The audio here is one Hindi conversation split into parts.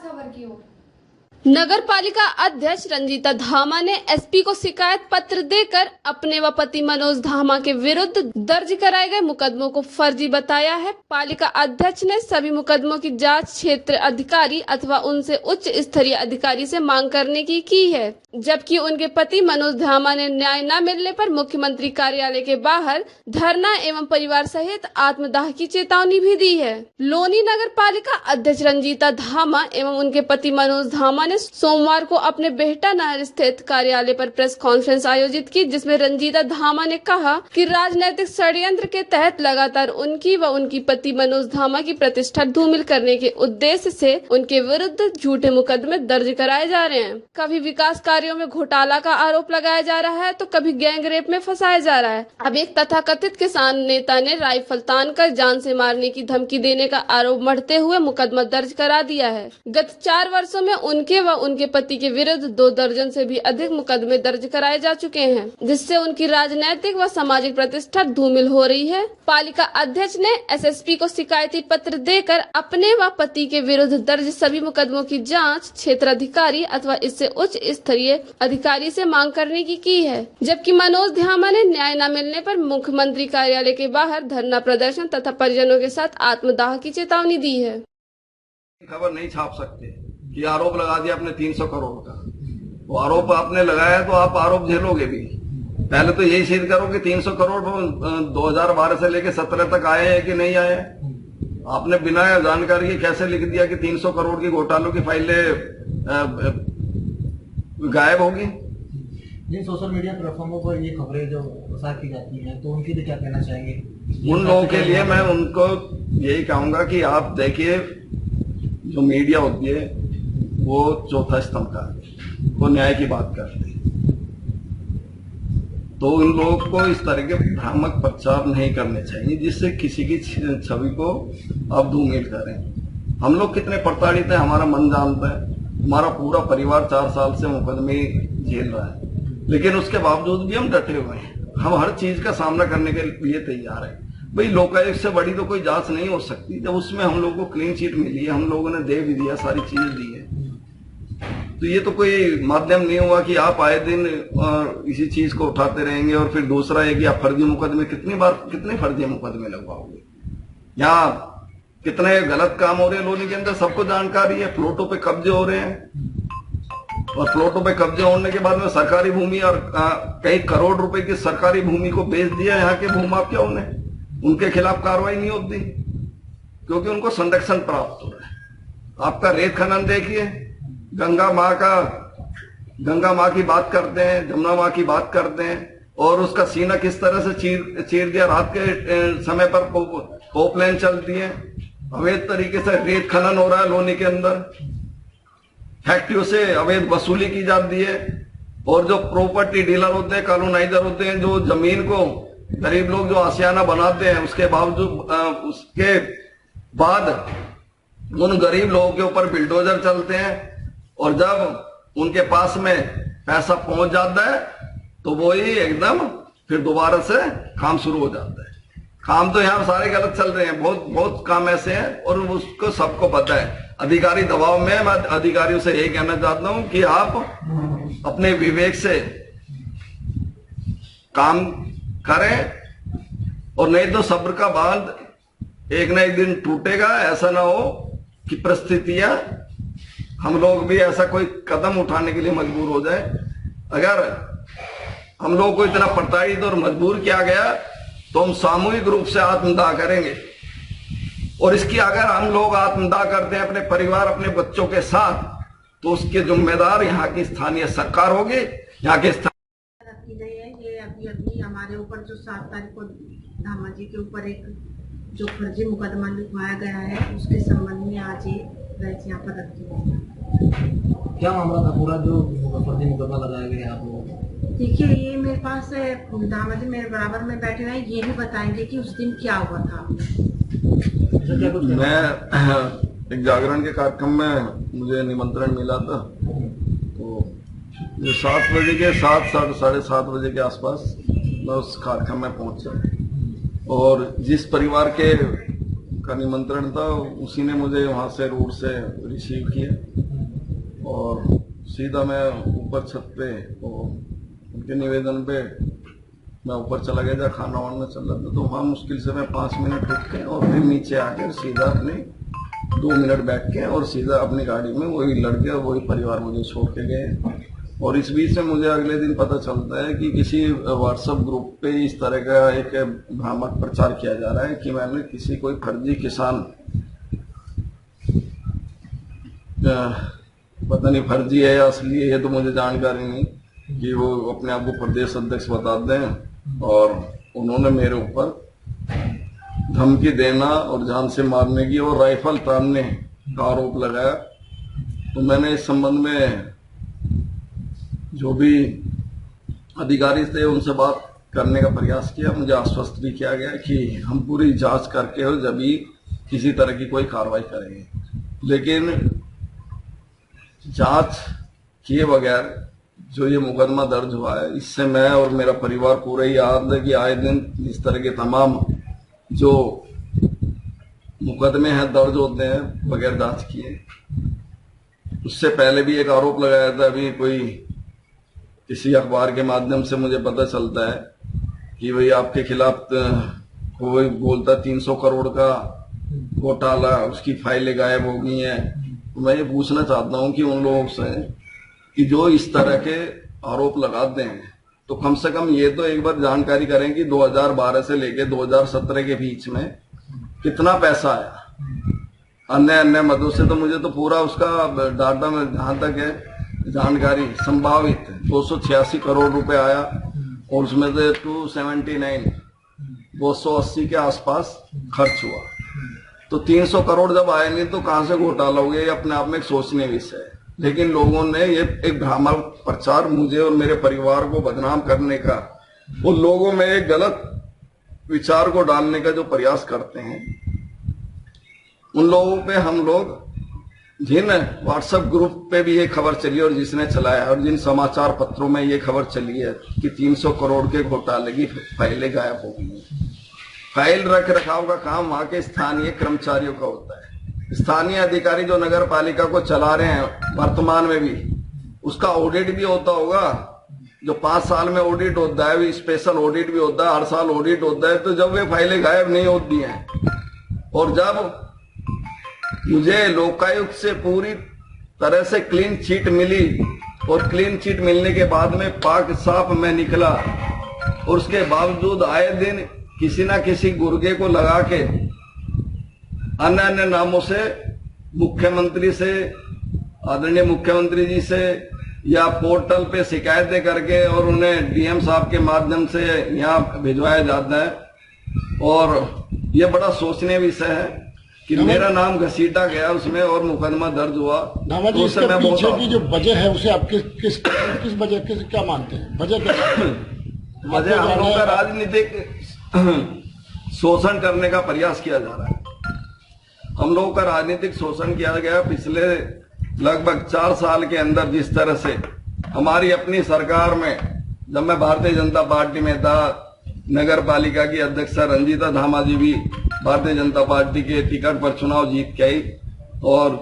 खबर की ओर। नगर पालिका अध्यक्ष रंजीता धामा ने एसपी को शिकायत पत्र देकर अपने व पति मनोज धामा के विरुद्ध दर्ज कराए गए मुकदमों को फर्जी बताया है। पालिका अध्यक्ष ने सभी मुकदमों की जांच क्षेत्र अधिकारी अथवा उनसे उच्च स्तरीय अधिकारी से मांग करने की है, जबकि उनके पति मनोज धामा ने न्याय न मिलने पर मुख्यमंत्री कार्यालय के बाहर धरना एवं परिवार सहित आत्मदाह की चेतावनी भी दी है। लोनी नगर पालिका अध्यक्ष रंजीता धामा एवं उनके पति मनोज धामा ने सोमवार को अपने बेहटा नहर स्थित कार्यालय पर प्रेस कॉन्फ्रेंस आयोजित की, जिसमें रंजीता धामा ने कहा कि राजनीतिक षड्यंत्र के तहत लगातार उनकी व उनकी पति मनोज धामा की प्रतिष्ठा धूमिल करने के उद्देश्य से उनके विरुद्ध झूठे मुकदमे दर्ज कराए जा रहे हैं। कभी विकास कार्यों में घोटाला का आरोप लगाया जा रहा है तो कभी गैंग रेप में फंसाया जा रहा है। अब एक तथाकथित किसान नेता ने राइफल तान कर जान से मारने की धमकी देने का आरोप मढ़ते हुए मुकदमा दर्ज करा दिया है। गत 4 वर्षों में उनके व उनके पति के विरुद्ध 2 दर्जन से भी अधिक मुकदमे दर्ज कराए जा चुके हैं, जिससे उनकी राजनैतिक व सामाजिक प्रतिष्ठा धूमिल हो रही है। पालिका अध्यक्ष ने एसएसपी को शिकायती पत्र देकर अपने व पति के विरुद्ध दर्ज सभी मुकदमों की जांच क्षेत्र अधिकारी अथवा इससे उच्च स्तरीय अधिकारी से मांग करने की है, जबकि मनोज धामा ने न्याय न मिलने पर मुख्यमंत्री कार्यालय के बाहर धरना प्रदर्शन तथा परिजनों के साथ आत्मदाह की चेतावनी दी है। खबर नहीं छाप सकते कि आरोप लगा दिया आपने 300 करोड़ का। वो आरोप आपने लगाया तो आप आरोप झेलोगे भी। पहले तो यही सिद्ध करो कि 300 करोड़ 2012 से लेके 17 तक आए हैं कि नहीं आए। आपने बिना जानकारी के कैसे लिख दिया कि 300 करोड़ की घोटालों की फाइलें गायब होगी। जिन सोशल मीडिया प्लेटफॉर्मों पर ये खबरें जो प्रसार की जाती हैं तो उनके लिए क्या कहना चाहेंगे? उन लोगों के लिए मैं उनको यही कहूंगा कि आप देखिए, जो मीडिया होती है वो चौथा स्तंभ का है, वो न्याय की बात करते हैं। तो उन लोगों को इस तरह के भ्रामक प्रचार नहीं करने चाहिए जिससे किसी की छवि को आप धूमिल करें। हम लोग कितने प्रताड़ित हैं, हमारा मन जानता है। हमारा पूरा परिवार 4 साल से मुकदमे झेल रहा है, लेकिन उसके बावजूद भी हम डटे हुए हैं। हम हर चीज का सामना करने के लिए तैयार है। भाई लोकायुक्त से बड़ी तो कोई जांच नहीं हो सकती। जब उसमें हम लोगों को क्लीन चिट मिली है, हम लोगों ने दे भी दिया, सारी चीजें दी है, तो ये तो कोई माध्यम नहीं हुआ कि आप आए दिन इसी चीज को उठाते रहेंगे। और फिर दूसरा है कि आप फर्जी मुकदमे कितने फर्जी मुकदमे लगवाओगे। यहाँ कितने गलत काम हो रहे हैं लोनी के अंदर, सबको जानकारी है। प्लॉटों पे कब्जे हो रहे हैं और प्लॉटों पे कब्जे होने के बाद में सरकारी भूमि और कई करोड़ रुपए की सरकारी भूमि को बेच दिया यहाँ के भूमाफियाओं ने। उनके खिलाफ कार्रवाई नहीं होती क्योंकि उनको संरक्षण प्राप्त हो रहा है। आपका रेत खनन देखिए, गंगा माँ की बात करते हैं, जमुना माँ की बात करते हैं और उसका सीना किस तरह से चीर दिया। रात के समय पर पोपलाइन चलती है, अवैध तरीके से रेत खनन हो रहा है लोनी के अंदर, फैक्ट्रियों से अवैध वसूली की जाती है। और जो प्रॉपर्टी डीलर होते हैं, कॉलोनाइजर होते हैं, जो जमीन को गरीब लोग जो आशियाना बनाते हैं, उसके बाद उन गरीब लोगों के ऊपर बिल्डोजर चलते हैं। और जब उनके पास में पैसा पहुंच जाता है तो वो ही एकदम फिर दोबारा से काम शुरू हो जाता है। काम तो यहाँ सारे गलत चल रहे हैं, बहुत काम ऐसे हैं और उसको सबको पता है। अधिकारी दबाव में, मैं अधिकारियों से यही कहना चाहता हूं कि आप अपने विवेक से काम करें और नहीं तो सब्र का बांध एक न एक दिन टूटेगा। ऐसा ना हो कि परिस्थितियां हम लोग भी ऐसा कोई कदम उठाने के लिए मजबूर हो जाए। अगर हम लोग को इतना प्रताड़ित और मजबूर किया गया तो हम सामूहिक रूप से आत्मदाह करेंगे। और इसकी अगर हम लोग आत्मदाह करते हैं अपने परिवार, अपने बच्चों के साथ, तो उसके जिम्मेदार यहाँ की स्थानीय सरकार होगी। यहाँ के रखी गई है ये अभी हमारे ऊपर जो 7 तारीख को धामा जी के ऊपर एक जो फर्जी मुकदमा लिखवाया गया है, उसके संबंध में आज ये बैच यहाँ पर रखी गई है। क्या मामला था पूरा जो फर्जी मुकदमा लगाया गया आप लोगों को? देखिए, ये मेरे पास धामा जी मेरे बराबर में बैठे हुए, ये भी बताएंगे कि उस दिन क्या हुआ था। मैं एक जागरण के कार्यक्रम में मुझे निमंत्रण मिला था, तो 7 बजे के 7-7:30 बजे के आसपास मैं उस कार्यक्रम में पहुंचा। और जिस परिवार के का निमंत्रण था, उसी ने मुझे वहां से रोड से रिसीव किया और सीधा मैं ऊपर छत पे, और उनके निवेदन पे मैं ऊपर चला गया जहाँ खाना वाना चल रहा था। तो वहाँ मुश्किल से मैं 5 मिनट रुक के और फिर नीचे आकर सीधा अपने 2 मिनट बैठ के और सीधा अपनी गाड़ी में वही लड़के और वही परिवार मुझे छोड़ के गए। और इस बीच में मुझे अगले दिन पता चलता है कि किसी व्हाट्सएप ग्रुप पे इस तरह का एक भ्रामक प्रचार किया जा रहा है कि मैंने किसी कोई फर्जी किसान, पता नहीं फर्जी है या असली है, ये तो मुझे जानकारी नहीं, कि वो अपने आप को प्रदेश अध्यक्ष बताते हैं और उन्होंने मेरे ऊपर धमकी देना और जान से मारने की और राइफल तानने का आरोप लगाया। तो मैंने इस संबंध में जो भी अधिकारी थे उनसे बात करने का प्रयास किया। मुझे आश्वस्त भी किया गया कि हम पूरी जांच करके और जब भी किसी तरह की कोई कार्रवाई करेंगे, लेकिन जांच किए बगैर जो ये मुकदमा दर्ज हुआ है, इससे मैं और मेरा परिवार पूरा ही याद है कि आए दिन इस तरह के तमाम जो मुकदमे हैं दर्ज होते हैं बगैर जांच किए। उससे पहले भी एक आरोप लगाया था, अभी कोई किसी अखबार के माध्यम से मुझे पता चलता है कि भाई आपके खिलाफ कोई बोलता 300 करोड़ का घोटाला, उसकी फाइलें गायब हो गई हैं। मैं ये पूछना चाहता हूं कि उन लोगों से कि जो इस तरह के आरोप लगाते हैं, तो कम से कम ये तो एक बार जानकारी करें कि 2012 से लेके 2017 के बीच में कितना पैसा आया अन्य मदों से। तो मुझे तो पूरा उसका डाटा में जहां तक है जानकारी संभावित 286 करोड़ रुपए आया और उसमें से 280 के आसपास खर्च हुआ। तो 300 करोड़ जब आए नहीं तो कहां से घोटाला हो गया, ये अपने आप में एक सोचने विषय है। लेकिन लोगों ने ये एक भ्रामक प्रचार मुझे और मेरे परिवार को बदनाम करने का, वो लोगों में एक गलत विचार को डालने का जो प्रयास करते हैं, उन लोगों पे हम लोग, जिन व्हाट्सएप ग्रुप पे भी ये खबर चली और जिसने चलाया और जिन समाचार पत्रों में ये खबर चली है कि 300 करोड़ के घोटाले की फाइलें गायब हो गई हैं। फाइल रख रखाव का काम वहां के स्थानीय कर्मचारियों का होता है। स्थानीय अधिकारी जो नगर पालिका को चला रहे हैं वर्तमान में भी, उसका ऑडिट भी होता होगा। जो 5 साल में ऑडिट होता है, स्पेशल ऑडिट भी होता है, हर साल ऑडिट होता है। तो जब वे फाइलें गायब नहीं होती हैं और जब मुझे लोकायुक्त से पूरी तरह से क्लीन चिट मिली और क्लीन चिट मिलने के बाद में पाक साफ मैं निकला, और उसके बावजूद आए दिन किसी ना किसी गुर्गे को लगा के अन्य अन्य नामों से मुख्यमंत्री से, आदरणीय मुख्यमंत्री जी से या पोर्टल पे शिकायतें करके और उन्हें डीएम साहब के माध्यम से यहाँ भिजवाया जाता है। और ये बड़ा सोचने विषय है कि मेरा नाम घसीटा गया उसमें और मुकदमा दर्ज हुआ। तो उससे मैं पीछे की जो वजह है उसे आप किस वजह क्या मानते हैं? वजह क्या वजह हम लोग का राजनीतिक शोषण करने का प्रयास किया जा रहा है। हम लोगों का राजनीतिक शोषण किया गया पिछले लगभग 4 साल के अंदर। जिस तरह से हमारी अपनी सरकार में, जब मैं भारतीय जनता पार्टी में था, नगर पालिका की अध्यक्षा रंजीता धामा जी भी भारतीय जनता पार्टी के टिकट पर चुनाव जीत के आई, और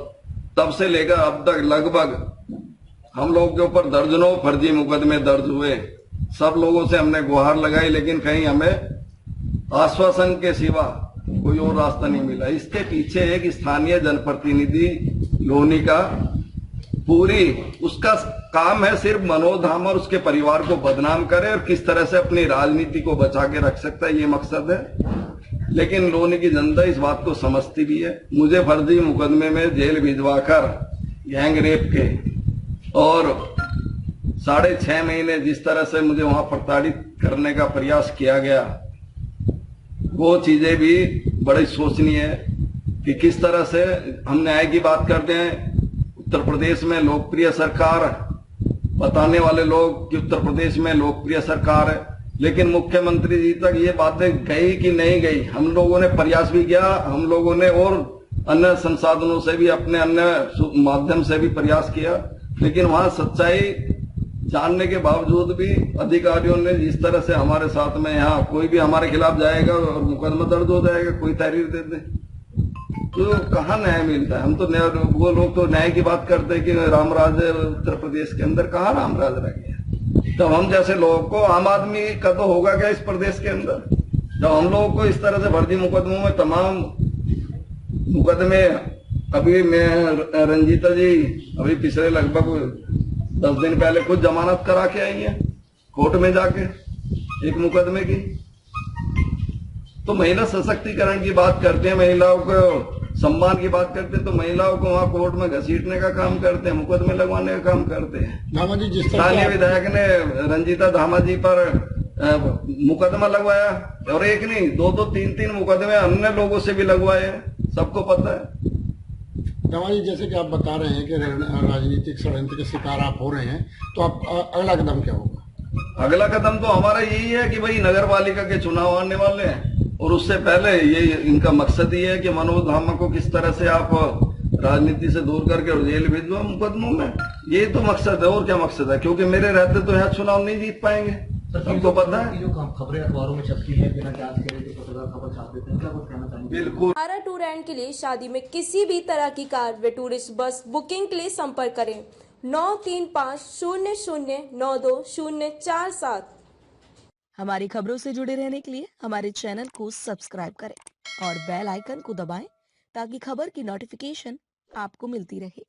तब से लेकर अब तक लगभग हम लोग के ऊपर दर्जनों फर्जी मुकदमे दर्ज हुए। सब लोगों से हमने गुहार लगाई, लेकिन कहीं हमें आश्वासन के सिवा कोई और रास्ता नहीं मिला। इसके पीछे एक स्थानीय जनप्रतिनिधि लोनी का पूरी उसका काम है सिर्फ मनोज धामा और उसके परिवार को बदनाम करे और किस तरह से अपनी राजनीति को बचा के रख सकता है, ये मकसद है। लेकिन लोनी की जनता इस बात को समझती भी है। मुझे फर्जी मुकदमे में जेल भिजवाकर गैंग रेप के और 6.5 महीने जिस तरह से मुझे वहां प्रताड़ित करने का प्रयास किया गया, वो चीजें भी बड़ी सोचनीय है कि किस तरह से हम न्याय की बात करते हैं। उत्तर प्रदेश में लोकप्रिय सरकार, बताने वाले लोग कि उत्तर प्रदेश में लोकप्रिय सरकार है, लेकिन मुख्यमंत्री जी तक ये बातें गई कि नहीं गई। हम लोगों ने प्रयास भी किया, हम लोगों ने और अन्य संसाधनों से भी, अपने अन्य माध्यम से भी प्रयास किया, लेकिन वहां सच्चाई जानने के बावजूद भी अधिकारियों ने जिस तरह से हमारे साथ में, यहाँ कोई भी हमारे खिलाफ जाएगा और मुकदमा दर्ज हो जाएगा, कोई तहरीर दे दे, तो कहाँ न्याय मिलता है? हम तो वो लोग तो न्याय की बात करते हैं कि रामराज उत्तर प्रदेश के अंदर, कहाँ रामराज रह गया? जब हम जैसे लोगों को, आम आदमी का तो होगा क्या इस प्रदेश के अंदर? जब हम लोगों को इस तरह से फर्जी मुकदमों में तमाम मुकदमे, अभी मैं रंजीता जी अभी पिछले लगभग 10 दिन पहले कुछ जमानत करा के आई है कोर्ट में जाके एक मुकदमे की। तो महिला सशक्तिकरण की बात करते हैं, महिलाओं को सम्मान की बात करते हैं, तो महिलाओं को वहां कोर्ट में घसीटने का काम करते हैं, मुकदमे लगवाने का काम करते हैं। धामा जी, जिस स्थानीय विधायक ने रंजीता धामा जी पर मुकदमा लगवाया, और एक नहीं, 2-2, 3-3 मुकदमे अन्य लोगों से भी लगवाए हैं, सबको पता है। धामा जी, जैसे कि आप बता रहे हैं कि राजनीतिक षड्यंत्र के शिकार आप हो रहे हैं, तो आप अगला कदम क्या होगा? अगला कदम तो हमारा यही है कि भाई नगर पालिका के चुनाव आने वाले हैं, और उससे पहले ये इनका मकसद ये है कि मनोज धामा को किस तरह से आप राजनीति से दूर करके और जेल भेज दो मुकदमों में। ये तो मकसद है, और क्या मकसद है? क्योंकि मेरे रहते तो यहाँ चुनाव नहीं जीत पाएंगे, सबको पता है। जो खबरें अखबारों में छपती है बिना जांच के जो पत्रकार खबर छाप देते हैं, क्या कुछ कहना चाहेंगे? बिल्कुल। हमारा टूर एंड के लिए शादी में किसी भी तरह की कार व टूरिस्ट बस बुकिंग के लिए संपर्क करें 9350092047। हमारी खबरों से जुड़े रहने के लिए हमारे चैनल को सब्सक्राइब करें और बेल आइकन को दबाएं ताकि खबर की नोटिफिकेशन आपको मिलती रहे।